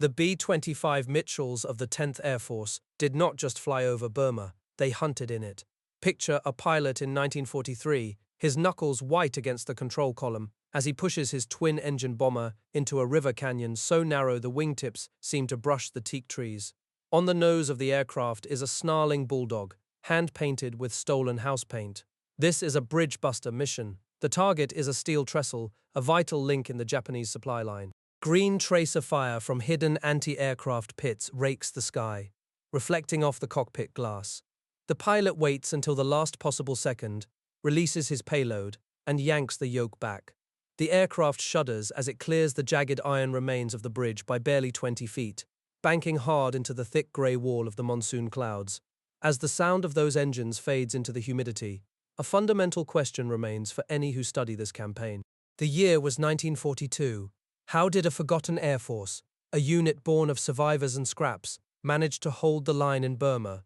The B-25 Mitchells of the 10th Air Force did not just fly over Burma, they hunted in it. Picture a pilot in 1943, his knuckles white against the control column, as he pushes his twin-engine bomber into a river canyon so narrow the wingtips seem to brush the teak trees. On the nose of the aircraft is a snarling bulldog, hand-painted with stolen house paint. This is a bridge-buster mission. The target is a steel trestle, a vital link in the Japanese supply line. Green tracer fire from hidden anti-aircraft pits rakes the sky, reflecting off the cockpit glass. The pilot waits until the last possible second, releases his payload, and yanks the yoke back. The aircraft shudders as it clears the jagged iron remains of the bridge by barely 20 feet, banking hard into the thick grey wall of the monsoon clouds. As the sound of those engines fades into the humidity, a fundamental question remains for any who study this campaign. The year was 1942. How did a forgotten Air Force, a unit born of survivors and scraps, manage to hold the line in Burma?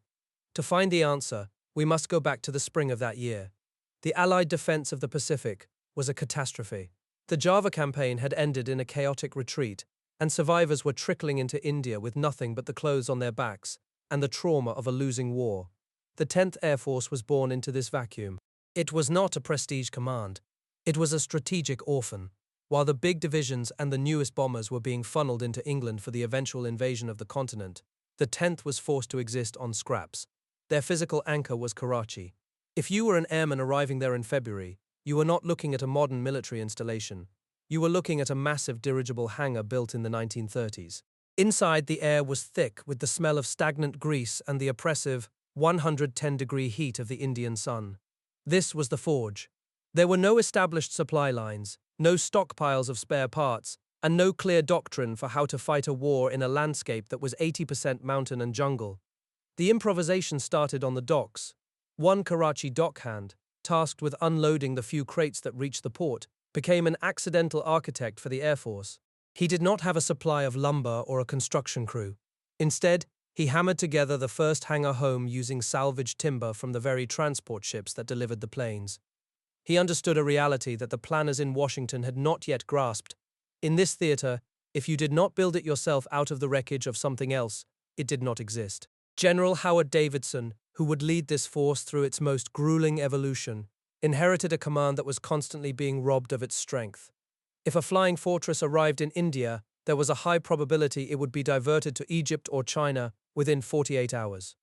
To find the answer, we must go back to the spring of that year. The Allied defense of the Pacific was a catastrophe. The Java campaign had ended in a chaotic retreat, and survivors were trickling into India with nothing but the clothes on their backs and the trauma of a losing war. The 10th Air Force was born into this vacuum. It was not a prestige command. It was a strategic orphan. While the big divisions and the newest bombers were being funneled into England for the eventual invasion of the continent, the 10th was forced to exist on scraps. Their physical anchor was Karachi. If you were an airman arriving there in February, you were not looking at a modern military installation. You were looking at a massive dirigible hangar built in the 1930s. Inside, the air was thick with the smell of stagnant grease and the oppressive 110-degree heat of the Indian sun. This was the forge. There were no established supply lines, no stockpiles of spare parts, and no clear doctrine for how to fight a war in a landscape that was 80% mountain and jungle. The improvisation started on the docks. One Karachi dockhand, tasked with unloading the few crates that reached the port, became an accidental architect for the Air Force. He did not have a supply of lumber or a construction crew. Instead, he hammered together the first hangar home using salvaged timber from the very transport ships that delivered the planes. He understood a reality that the planners in Washington had not yet grasped. In this theater, if you did not build it yourself out of the wreckage of something else, it did not exist. General Howard Davidson, who would lead this force through its most grueling evolution, inherited a command that was constantly being robbed of its strength. If a flying fortress arrived in India, there was a high probability it would be diverted to Egypt or China within 48 hours.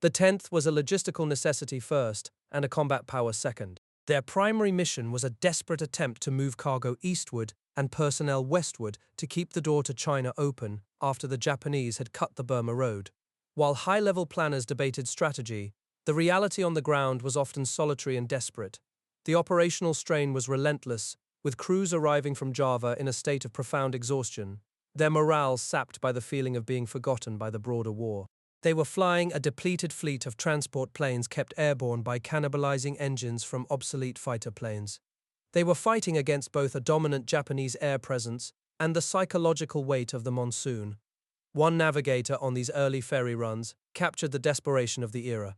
The 10th was a logistical necessity first and a combat power second. Their primary mission was a desperate attempt to move cargo eastward and personnel westward to keep the door to China open after the Japanese had cut the Burma Road. While high-level planners debated strategy, the reality on the ground was often solitary and desperate. The operational strain was relentless, with crews arriving from Java in a state of profound exhaustion, their morale sapped by the feeling of being forgotten by the broader war. They were flying a depleted fleet of transport planes kept airborne by cannibalizing engines from obsolete fighter planes. They were fighting against both a dominant Japanese air presence and the psychological weight of the monsoon. One navigator on these early ferry runs captured the desperation of the era.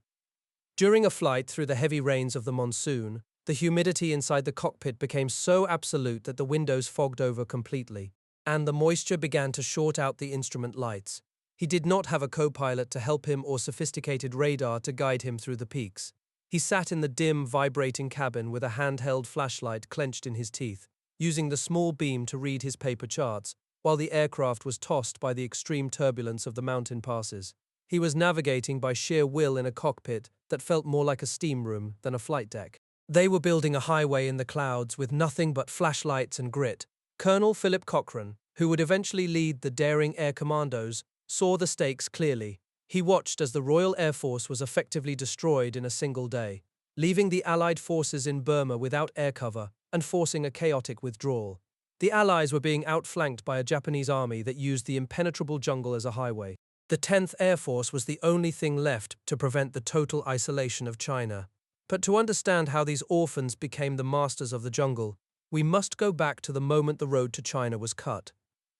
During a flight through the heavy rains of the monsoon, the humidity inside the cockpit became so absolute that the windows fogged over completely, and the moisture began to short out the instrument lights. He did not have a co-pilot to help him or sophisticated radar to guide him through the peaks. He sat in the dim, vibrating cabin with a handheld flashlight clenched in his teeth, using the small beam to read his paper charts, while the aircraft was tossed by the extreme turbulence of the mountain passes. He was navigating by sheer will in a cockpit that felt more like a steam room than a flight deck. They were building a highway in the clouds with nothing but flashlights and grit. Colonel Philip Cochrane, who would eventually lead the daring air commandos, saw the stakes clearly. He watched as the Royal Air Force was effectively destroyed in a single day, leaving the Allied forces in Burma without air cover and forcing a chaotic withdrawal. The Allies were being outflanked by a Japanese army that used the impenetrable jungle as a highway. The 10th Air Force was the only thing left to prevent the total isolation of China. But to understand how these orphans became the masters of the jungle, we must go back to the moment the road to China was cut.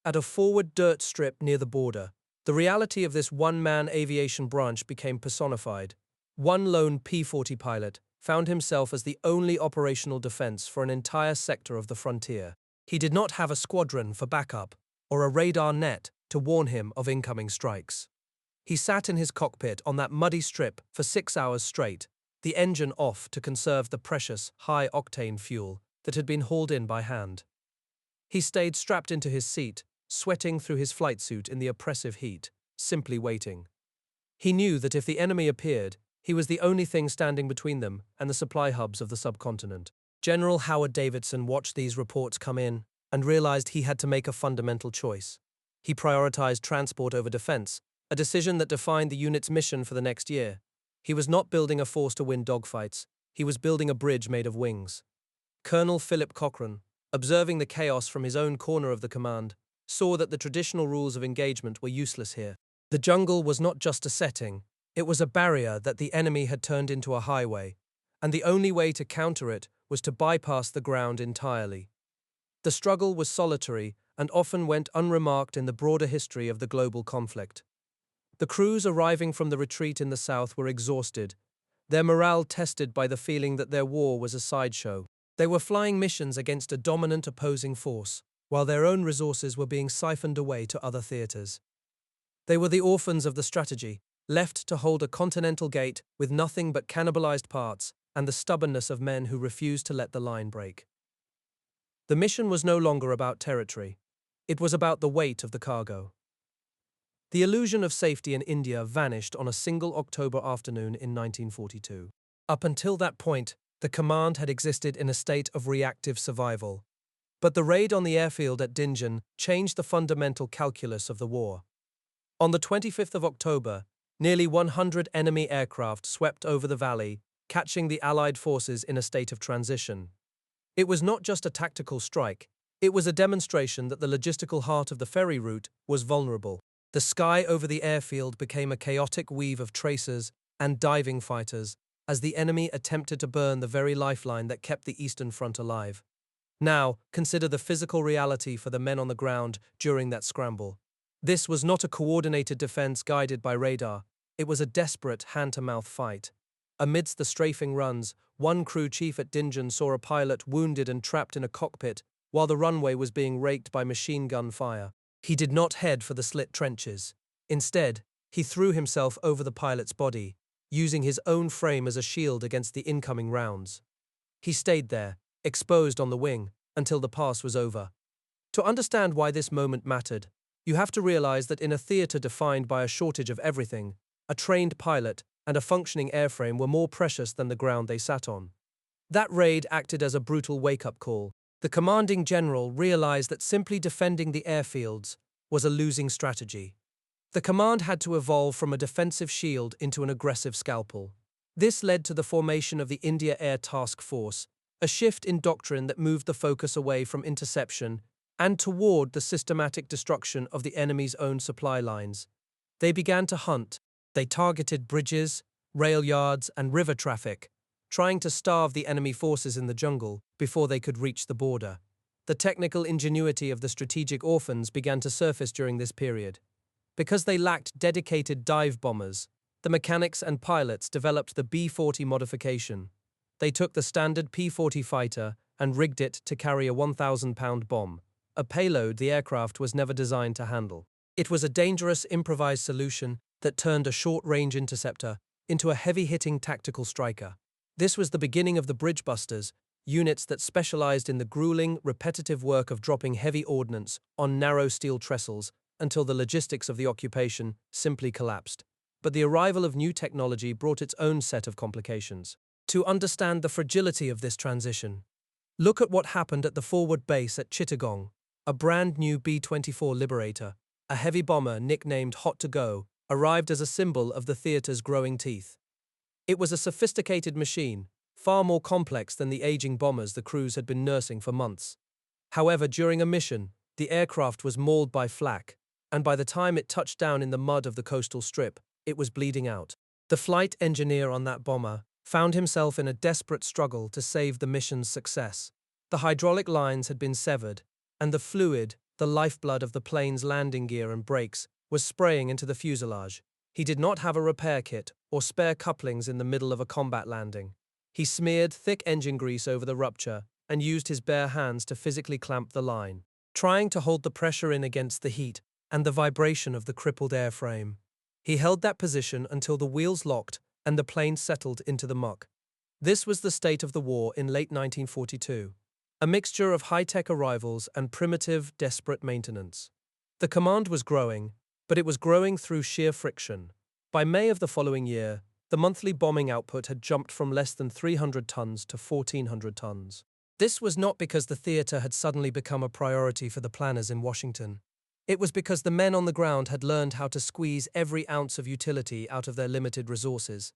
At a forward dirt strip near the border, the reality of this one-man aviation branch became personified. One lone P-40 pilot found himself as the only operational defense for an entire sector of the frontier. He did not have a squadron for backup or a radar net to warn him of incoming strikes. He sat in his cockpit on that muddy strip for 6 hours straight, the engine off to conserve the precious, high-octane fuel that had been hauled in by hand. He stayed strapped into his seat, sweating through his flight suit in the oppressive heat, simply waiting. He knew that if the enemy appeared, he was the only thing standing between them and the supply hubs of the subcontinent. General Howard Davidson watched these reports come in and realized he had to make a fundamental choice. He prioritized transport over defense, a decision that defined the unit's mission for the next year. He was not building a force to win dogfights, he was building a bridge made of wings. Colonel Philip Cochrane, observing the chaos from his own corner of the command, saw that the traditional rules of engagement were useless here. The jungle was not just a setting, it was a barrier that the enemy had turned into a highway, and the only way to counter it was to bypass the ground entirely. The struggle was solitary and often went unremarked in the broader history of the global conflict. The crews arriving from the retreat in the south were exhausted, their morale tested by the feeling that their war was a sideshow. They were flying missions against a dominant opposing force, while their own resources were being siphoned away to other theaters. They were the orphans of the strategy, left to hold a continental gate with nothing but cannibalized parts and the stubbornness of men who refused to let the line break. The mission was no longer about territory. It was about the weight of the cargo. The illusion of safety in India vanished on a single October afternoon in 1942. Up until that point, the command had existed in a state of reactive survival. But the raid on the airfield at Dinjan changed the fundamental calculus of the war. On the 25th of October, nearly 100 enemy aircraft swept over the valley, catching the Allied forces in a state of transition. It was not just a tactical strike, it was a demonstration that the logistical heart of the ferry route was vulnerable. The sky over the airfield became a chaotic weave of tracers and diving fighters as the enemy attempted to burn the very lifeline that kept the Eastern Front alive. Now, consider the physical reality for the men on the ground during that scramble. This was not a coordinated defense guided by radar, it was a desperate hand-to-mouth fight. Amidst the strafing runs, one crew chief at Dinjan saw a pilot wounded and trapped in a cockpit while the runway was being raked by machine gun fire. He did not head for the slit trenches. Instead, he threw himself over the pilot's body, using his own frame as a shield against the incoming rounds. He stayed there, exposed on the wing, until the pass was over. To understand why this moment mattered, you have to realize that in a theater defined by a shortage of everything, a trained pilot and a functioning airframe were more precious than the ground they sat on. That raid acted as a brutal wake-up call. The commanding general realized that simply defending the airfields was a losing strategy. The command had to evolve from a defensive shield into an aggressive scalpel. This led to the formation of the India Air Task Force, a shift in doctrine that moved the focus away from interception and toward the systematic destruction of the enemy's own supply lines. They began to hunt. They targeted bridges, rail yards, and river traffic, trying to starve the enemy forces in the jungle before they could reach the border. The technical ingenuity of the Strategic Orphans began to surface during this period. Because they lacked dedicated dive bombers, the mechanics and pilots developed the B-40 modification. They took the standard P-40 fighter and rigged it to carry a 1,000-pound bomb, a payload the aircraft was never designed to handle. It was a dangerous improvised solution that turned a short-range interceptor into a heavy-hitting tactical striker. This was the beginning of the bridge busters, units that specialized in the grueling, repetitive work of dropping heavy ordnance on narrow steel trestles until the logistics of the occupation simply collapsed. But the arrival of new technology brought its own set of complications. To understand the fragility of this transition, look at what happened at the forward base at Chittagong. A brand new B-24 Liberator, a heavy bomber nicknamed Hot to Go, arrived as a symbol of the theater's growing teeth. It was a sophisticated machine, far more complex than the aging bombers the crews had been nursing for months. However, during a mission, the aircraft was mauled by flak, and by the time it touched down in the mud of the coastal strip, it was bleeding out. The flight engineer on that bomber found himself in a desperate struggle to save the mission's success. The hydraulic lines had been severed, and the fluid, the lifeblood of the plane's landing gear and brakes, was spraying into the fuselage. He did not have a repair kit or spare couplings in the middle of a combat landing. He smeared thick engine grease over the rupture and used his bare hands to physically clamp the line. Trying to hold the pressure in against the heat and the vibration of the crippled airframe. He held that position until the wheels locked and the plane settled into the muck. This was the state of the war in late 1942, a mixture of high-tech arrivals and primitive, desperate maintenance. The command was growing, but it was growing through sheer friction. By May of the following year, the monthly bombing output had jumped from less than 300 tons to 1,400 tons. This was not because the theater had suddenly become a priority for the planners in Washington. It was because the men on the ground had learned how to squeeze every ounce of utility out of their limited resources.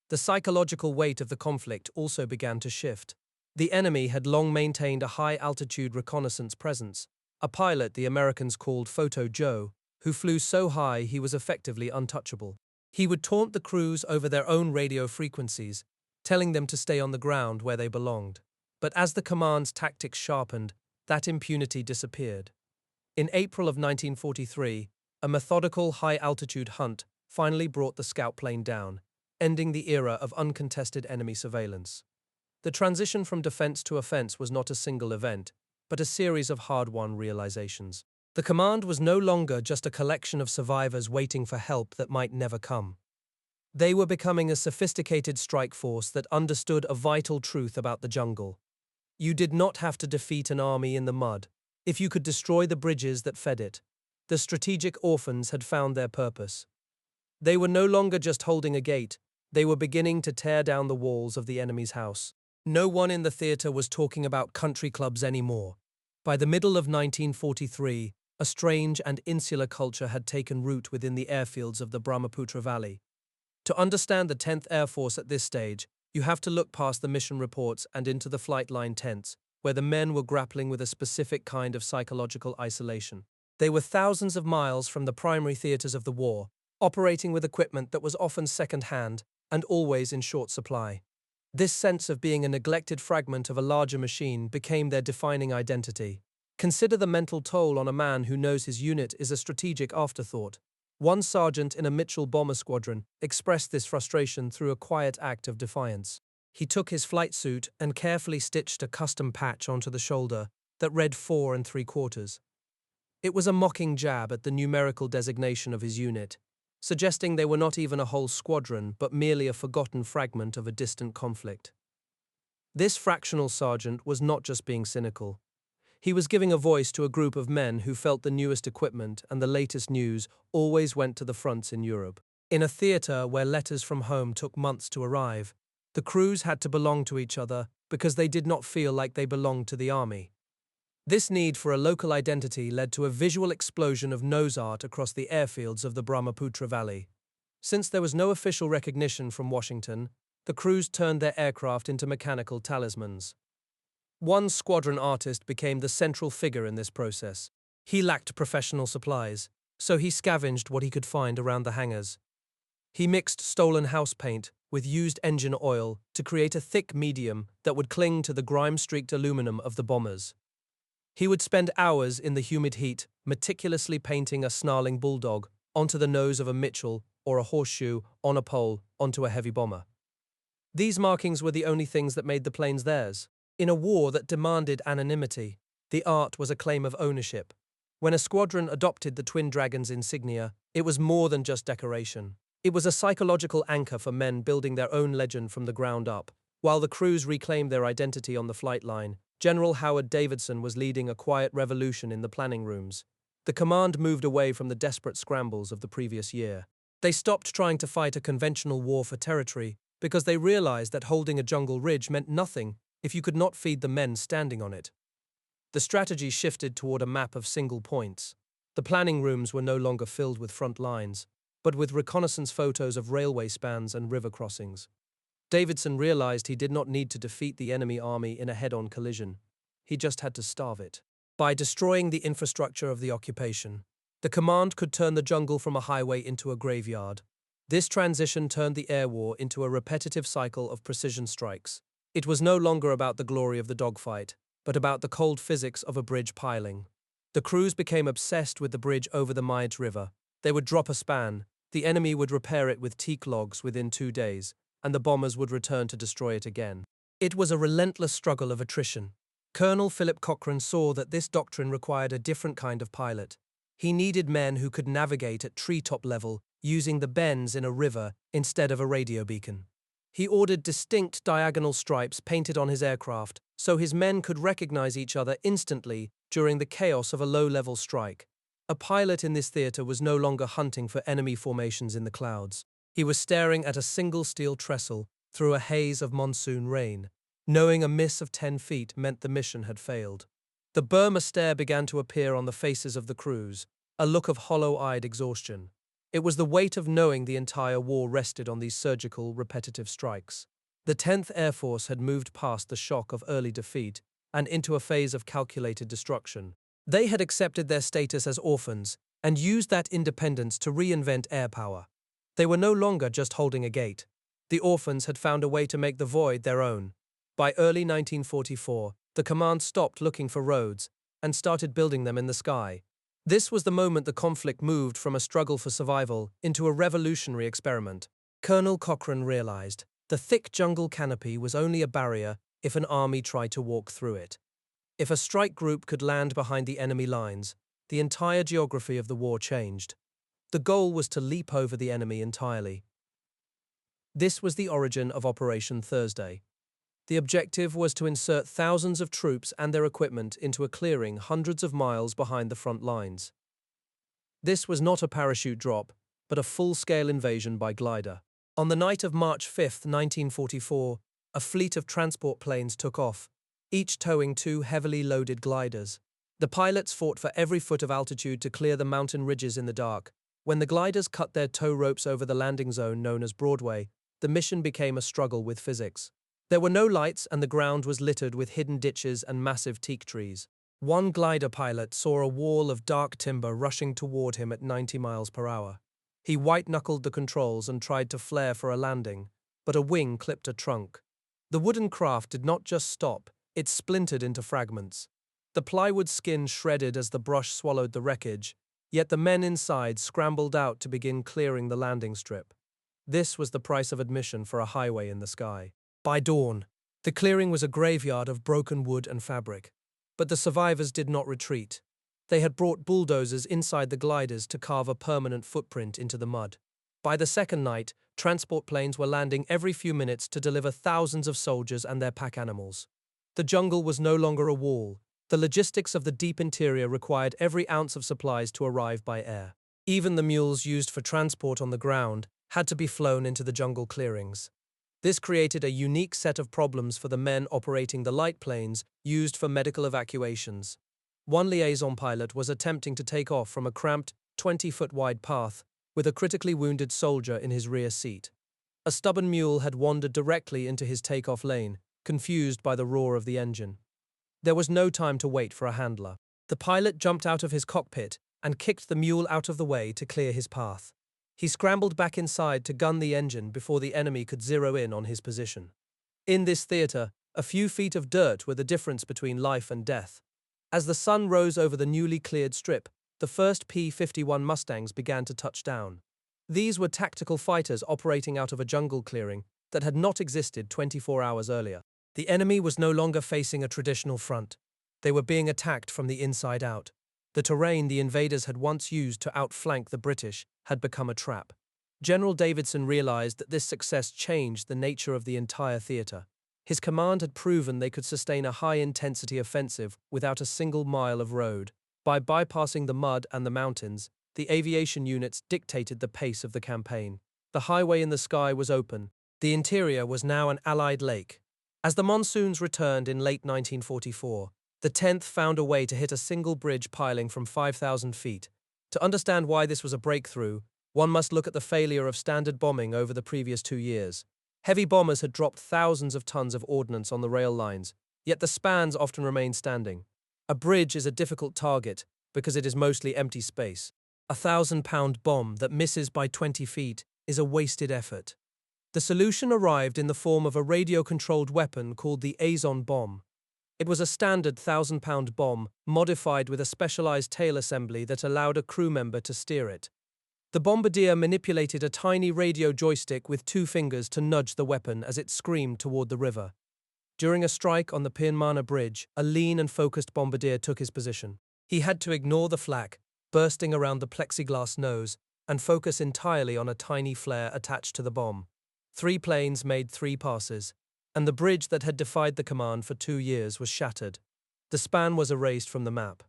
The psychological weight of the conflict also began to shift. The enemy had long maintained a high-altitude reconnaissance presence, a pilot the Americans called Photo Joe, who flew so high he was effectively untouchable. He would taunt the crews over their own radio frequencies, telling them to stay on the ground where they belonged. But as the command's tactics sharpened, that impunity disappeared. In April of 1943, a methodical high-altitude hunt finally brought the scout plane down, ending the era of uncontested enemy surveillance. The transition from defense to offense was not a single event, but a series of hard-won realizations. The command was no longer just a collection of survivors waiting for help that might never come. They were becoming a sophisticated strike force that understood a vital truth about the jungle. You did not have to defeat an army in the mud if you could destroy the bridges that fed it. The Strategic Orphans had found their purpose. They were no longer just holding a gate, they were beginning to tear down the walls of the enemy's house. No one in the theater was talking about country clubs anymore. By the middle of 1943, a strange and insular culture had taken root within the airfields of the Brahmaputra Valley. To understand the 10th Air Force at this stage, you have to look past the mission reports and into the flight line tents, where the men were grappling with a specific kind of psychological isolation. They were thousands of miles from the primary theaters of the war, operating with equipment that was often second-hand and always in short supply. This sense of being a neglected fragment of a larger machine became their defining identity. Consider the mental toll on a man who knows his unit is a strategic afterthought. One sergeant in a Mitchell bomber squadron expressed this frustration through a quiet act of defiance. He took his flight suit and carefully stitched a custom patch onto the shoulder that read 4 3/4. It was a mocking jab at the numerical designation of his unit, suggesting they were not even a whole squadron but merely a forgotten fragment of a distant conflict. This fractional sergeant was not just being cynical. He was giving a voice to a group of men who felt the newest equipment and the latest news always went to the fronts in Europe. In a theater where letters from home took months to arrive, the crews had to belong to each other because they did not feel like they belonged to the army. This need for a local identity led to a visual explosion of nose art across the airfields of the Brahmaputra Valley. Since there was no official recognition from Washington, the crews turned their aircraft into mechanical talismans. One squadron artist became the central figure in this process. He lacked professional supplies, so he scavenged what he could find around the hangars. He mixed stolen house paint with used engine oil to create a thick medium that would cling to the grime-streaked aluminum of the bombers. He would spend hours in the humid heat meticulously painting a snarling bulldog onto the nose of a Mitchell or a horseshoe on a pole onto a heavy bomber. These markings were the only things that made the planes theirs. In a war that demanded anonymity, the art was a claim of ownership. When a squadron adopted the Twin Dragons insignia, it was more than just decoration. It was a psychological anchor for men building their own legend from the ground up. While the crews reclaimed their identity on the flight line, General Howard Davidson was leading a quiet revolution in the planning rooms. The command moved away from the desperate scrambles of the previous year. They stopped trying to fight a conventional war for territory because they realized that holding a jungle ridge meant nothing if you could not feed the men standing on it. The strategy shifted toward a map of single points. The planning rooms were no longer filled with front lines, but with reconnaissance photos of railway spans and river crossings. Davidson realized he did not need to defeat the enemy army in a head-on collision. He just had to starve it. By destroying the infrastructure of the occupation, the command could turn the jungle from a highway into a graveyard. This transition turned the air war into a repetitive cycle of precision strikes. It was no longer about the glory of the dogfight, but about the cold physics of a bridge piling. The crews became obsessed with the bridge over the Maids River. They would drop a span, the enemy would repair it with teak logs within 2 days, and the bombers would return to destroy it again. It was a relentless struggle of attrition. Colonel Philip Cochrane saw that this doctrine required a different kind of pilot. He needed men who could navigate at treetop level using the bends in a river instead of a radio beacon. He ordered distinct diagonal stripes painted on his aircraft so his men could recognize each other instantly during the chaos of a low-level strike. A pilot in this theater was no longer hunting for enemy formations in the clouds. He was staring at a single steel trestle through a haze of monsoon rain, knowing a miss of 10 feet meant the mission had failed. The Burma stare began to appear on the faces of the crews, a look of hollow-eyed exhaustion. It was the weight of knowing the entire war rested on these surgical, repetitive strikes. The 10th Air Force had moved past the shock of early defeat and into a phase of calculated destruction. They had accepted their status as orphans and used that independence to reinvent air power. They were no longer just holding a gate. The orphans had found a way to make the void their own. By early 1944, the command stopped looking for roads and started building them in the sky. This was the moment the conflict moved from a struggle for survival into a revolutionary experiment. Colonel Cochrane realized the thick jungle canopy was only a barrier if an army tried to walk through it. If a strike group could land behind the enemy lines, the entire geography of the war changed. The goal was to leap over the enemy entirely. This was the origin of Operation Thursday. The objective was to insert thousands of troops and their equipment into a clearing hundreds of miles behind the front lines. This was not a parachute drop, but a full-scale invasion by glider. On the night of March 5, 1944, a fleet of transport planes took off, each towing 2 heavily loaded gliders. The pilots fought for every foot of altitude to clear the mountain ridges in the dark. When the gliders cut their tow ropes over the landing zone known as Broadway, the mission became a struggle with physics. There were no lights and the ground was littered with hidden ditches and massive teak trees. One glider pilot saw a wall of dark timber rushing toward him at 90 miles per hour. He white-knuckled the controls and tried to flare for a landing, but a wing clipped a trunk. The wooden craft did not just stop, it splintered into fragments. The plywood skin shredded as the brush swallowed the wreckage, yet the men inside scrambled out to begin clearing the landing strip. This was the price of admission for a highway in the sky. By dawn, the clearing was a graveyard of broken wood and fabric. But the survivors did not retreat. They had brought bulldozers inside the gliders to carve a permanent footprint into the mud. By the second night, transport planes were landing every few minutes to deliver thousands of soldiers and their pack animals. The jungle was no longer a wall. The logistics of the deep interior required every ounce of supplies to arrive by air. Even the mules used for transport on the ground had to be flown into the jungle clearings. This created a unique set of problems for the men operating the light planes used for medical evacuations. One liaison pilot was attempting to take off from a cramped, 20-foot-wide path with a critically wounded soldier in his rear seat. A stubborn mule had wandered directly into his takeoff lane, confused by the roar of the engine. There was no time to wait for a handler. The pilot jumped out of his cockpit and kicked the mule out of the way to clear his path. He scrambled back inside to gun the engine before the enemy could zero in on his position. In this theater, a few feet of dirt were the difference between life and death. As the sun rose over the newly cleared strip, the first P-51 Mustangs began to touch down. These were tactical fighters operating out of a jungle clearing that had not existed 24 hours earlier. The enemy was no longer facing a traditional front. They were being attacked from the inside out. The terrain the invaders had once used to outflank the British had become a trap. General Davidson realized that this success changed the nature of the entire theater. His command had proven they could sustain a high-intensity offensive without a single mile of road. By bypassing the mud and the mountains, the aviation units dictated the pace of the campaign. The highway in the sky was open. The interior was now an Allied lake. As the monsoons returned in late 1944, the 10th found a way to hit a single bridge piling from 5,000 feet. To understand why this was a breakthrough, one must look at the failure of standard bombing over the previous 2 years. Heavy bombers had dropped thousands of tons of ordnance on the rail lines, yet the spans often remained standing. A bridge is a difficult target because it is mostly empty space. A 1,000-pound bomb that misses by 20 feet is a wasted effort. The solution arrived in the form of a radio-controlled weapon called the Azon bomb. It was a standard 1,000-pound bomb modified with a specialized tail assembly that allowed a crew member to steer it. The bombardier manipulated a tiny radio joystick with 2 fingers to nudge the weapon as it screamed toward the river. During a strike on the Pirnmana Bridge, a lean and focused bombardier took his position. He had to ignore the flak, bursting around the plexiglass nose, and focus entirely on a tiny flare attached to the bomb. 3 planes made 3 passes, and the bridge that had defied the command for 2 years was shattered. The span was erased from the map.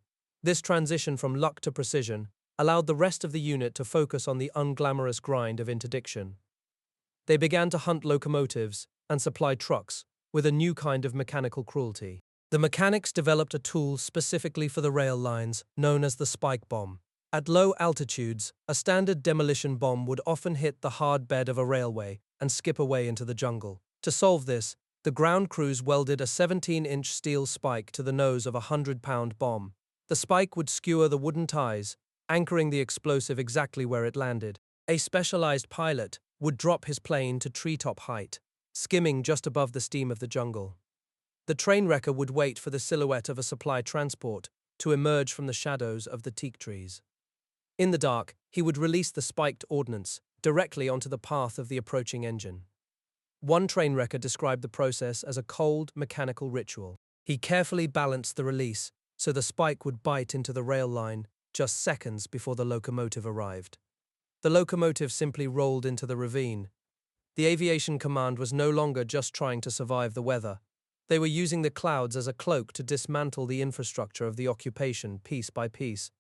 This transition from luck to precision allowed the rest of the unit to focus on the unglamorous grind of interdiction. They began to hunt locomotives and supply trucks with a new kind of mechanical cruelty. The mechanics developed a tool specifically for the rail lines, known as the spike bomb. At low altitudes, a standard demolition bomb would often hit the hard bed of a railway and skip away into the jungle. To solve this, the ground crews welded a 17-inch steel spike to the nose of a 100-pound bomb. The spike would skewer the wooden ties, anchoring the explosive exactly where it landed. A specialized pilot would drop his plane to treetop height, skimming just above the steam of the jungle. The train wrecker would wait for the silhouette of a supply transport to emerge from the shadows of the teak trees. In the dark, he would release the spiked ordnance directly onto the path of the approaching engine. One train wrecker described the process as a cold, mechanical ritual. He carefully balanced the release so the spike would bite into the rail line just seconds before the locomotive arrived. The locomotive simply rolled into the ravine. The aviation command was no longer just trying to survive the weather. They were using the clouds as a cloak to dismantle the infrastructure of the occupation piece by piece.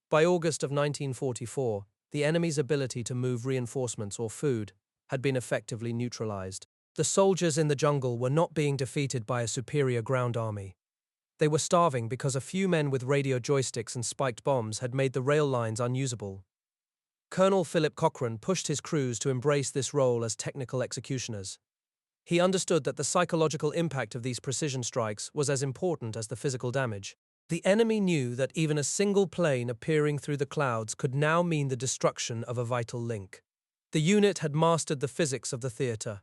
By August of 1944, the enemy's ability to move reinforcements or food had been effectively neutralized. The soldiers in the jungle were not being defeated by a superior ground army. They were starving because a few men with radio joysticks and spiked bombs had made the rail lines unusable. Colonel Philip Cochrane pushed his crews to embrace this role as technical executioners. He understood that the psychological impact of these precision strikes was as important as the physical damage. The enemy knew that even a single plane appearing through the clouds could now mean the destruction of a vital link. The unit had mastered the physics of the theater.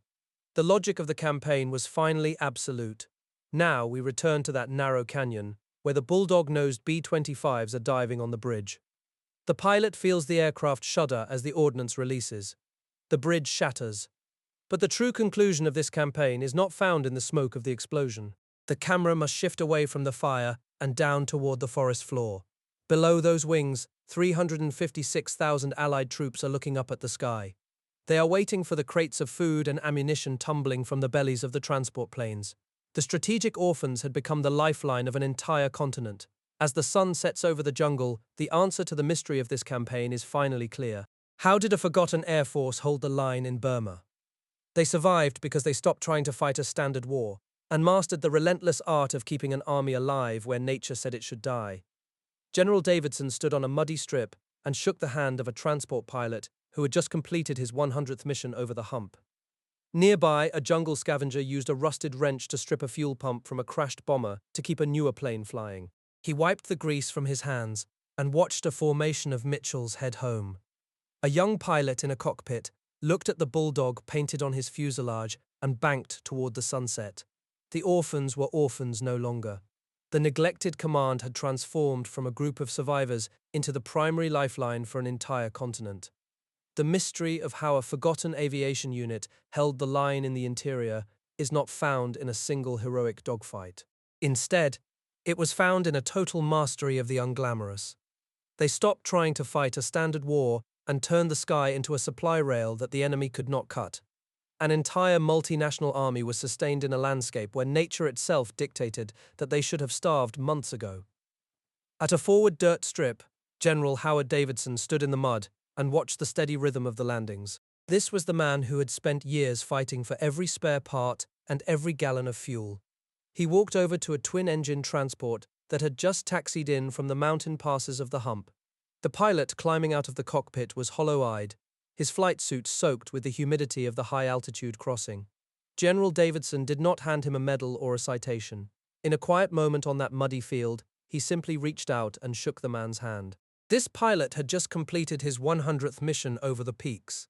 The logic of the campaign was finally absolute. Now we return to that narrow canyon, where the bulldog-nosed B-25s are diving on the bridge. The pilot feels the aircraft shudder as the ordnance releases. The bridge shatters. But the true conclusion of this campaign is not found in the smoke of the explosion. The camera must shift away from the fire and down toward the forest floor. Below those wings, 356,000 Allied troops are looking up at the sky. They are waiting for the crates of food and ammunition tumbling from the bellies of the transport planes. The Strategic Orphans had become the lifeline of an entire continent. As the sun sets over the jungle, the answer to the mystery of this campaign is finally clear. How did a forgotten air force hold the line in Burma? They survived because they stopped trying to fight a standard war and mastered the relentless art of keeping an army alive where nature said it should die. General Davidson stood on a muddy strip and shook the hand of a transport pilot who had just completed his 100th mission over the hump. Nearby, a jungle scavenger used a rusted wrench to strip a fuel pump from a crashed bomber to keep a newer plane flying. He wiped the grease from his hands and watched a formation of Mitchells head home. A young pilot in a cockpit looked at the bulldog painted on his fuselage and banked toward the sunset. The orphans were orphans no longer. The neglected command had transformed from a group of survivors into the primary lifeline for an entire continent. The mystery of how a forgotten aviation unit held the line in the interior is not found in a single heroic dogfight. Instead, it was found in a total mastery of the unglamorous. They stopped trying to fight a standard war and turned the sky into a supply rail that the enemy could not cut. An entire multinational army was sustained in a landscape where nature itself dictated that they should have starved months ago. At a forward dirt strip, General Howard Davidson stood in the mud and watched the steady rhythm of the landings. This was the man who had spent years fighting for every spare part and every gallon of fuel. He walked over to a twin-engine transport that had just taxied in from the mountain passes of the hump. The pilot climbing out of the cockpit was hollow-eyed, his flight suit soaked with the humidity of the high-altitude crossing. General Davidson did not hand him a medal or a citation. In a quiet moment on that muddy field, he simply reached out and shook the man's hand. This pilot had just completed his 100th mission over the peaks.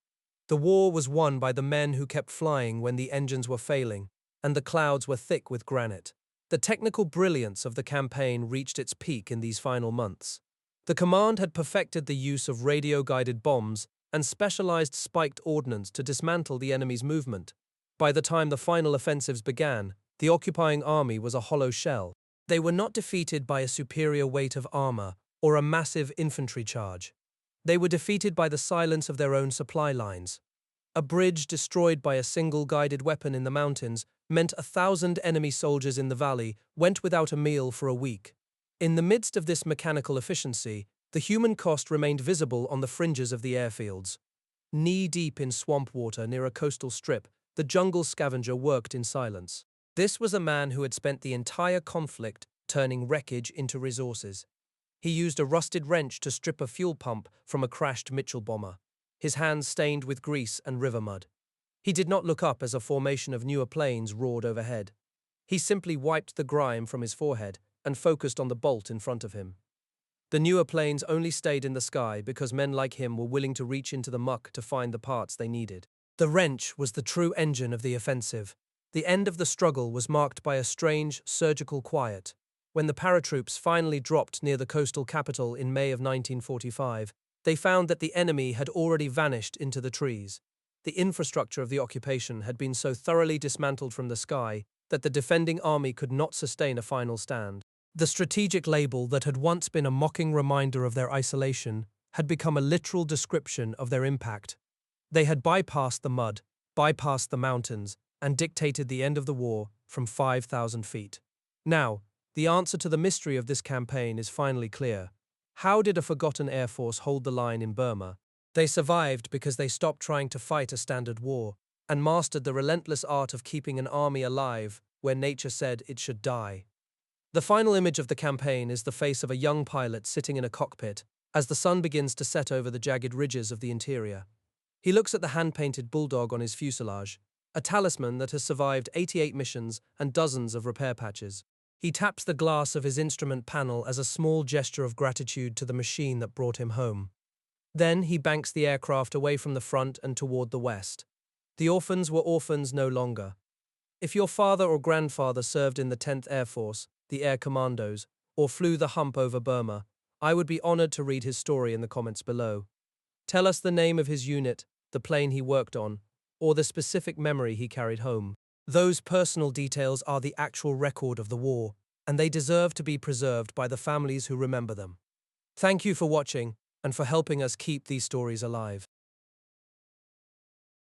The war was won by the men who kept flying when the engines were failing, and the clouds were thick with granite. The technical brilliance of the campaign reached its peak in these final months. The command had perfected the use of radio-guided bombs and specialized spiked ordnance to dismantle the enemy's movement. By the time the final offensives began, the occupying army was a hollow shell. They were not defeated by a superior weight of armor or a massive infantry charge. They were defeated by the silence of their own supply lines. A bridge destroyed by a single guided weapon in the mountains meant 1,000 enemy soldiers in the valley went without a meal for a week. In the midst of this mechanical efficiency, the human cost remained visible on the fringes of the airfields. Knee-deep in swamp water near a coastal strip, the jungle scavenger worked in silence. This was a man who had spent the entire conflict turning wreckage into resources. He used a rusted wrench to strip a fuel pump from a crashed Mitchell bomber, his hands stained with grease and river mud. He did not look up as a formation of newer planes roared overhead. He simply wiped the grime from his forehead and focused on the bolt in front of him. The newer planes only stayed in the sky because men like him were willing to reach into the muck to find the parts they needed. The wrench was the true engine of the offensive. The end of the struggle was marked by a strange, surgical quiet. When the paratroops finally dropped near the coastal capital in May of 1945, they found that the enemy had already vanished into the trees. The infrastructure of the occupation had been so thoroughly dismantled from the sky that the defending army could not sustain a final stand. The strategic label that had once been a mocking reminder of their isolation had become a literal description of their impact. They had bypassed the mud, bypassed the mountains, and dictated the end of the war from 5,000 feet. Now, the answer to the mystery of this campaign is finally clear. How did a forgotten Air Force hold the line in Burma? They survived because they stopped trying to fight a standard war and mastered the relentless art of keeping an army alive where nature said it should die. The final image of the campaign is the face of a young pilot sitting in a cockpit as the sun begins to set over the jagged ridges of the interior. He looks at the hand-painted bulldog on his fuselage, a talisman that has survived 88 missions and dozens of repair patches. He taps the glass of his instrument panel as a small gesture of gratitude to the machine that brought him home. Then he banks the aircraft away from the front and toward the west. The orphans were orphans no longer. If your father or grandfather served in the 10th Air Force, the Air Commandos, or flew the hump over Burma, I would be honored to read his story in the comments below. Tell us the name of his unit, the plane he worked on, or the specific memory he carried home. Those personal details are the actual record of the war, and they deserve to be preserved by the families who remember them. Thank you for watching and for helping us keep these stories alive.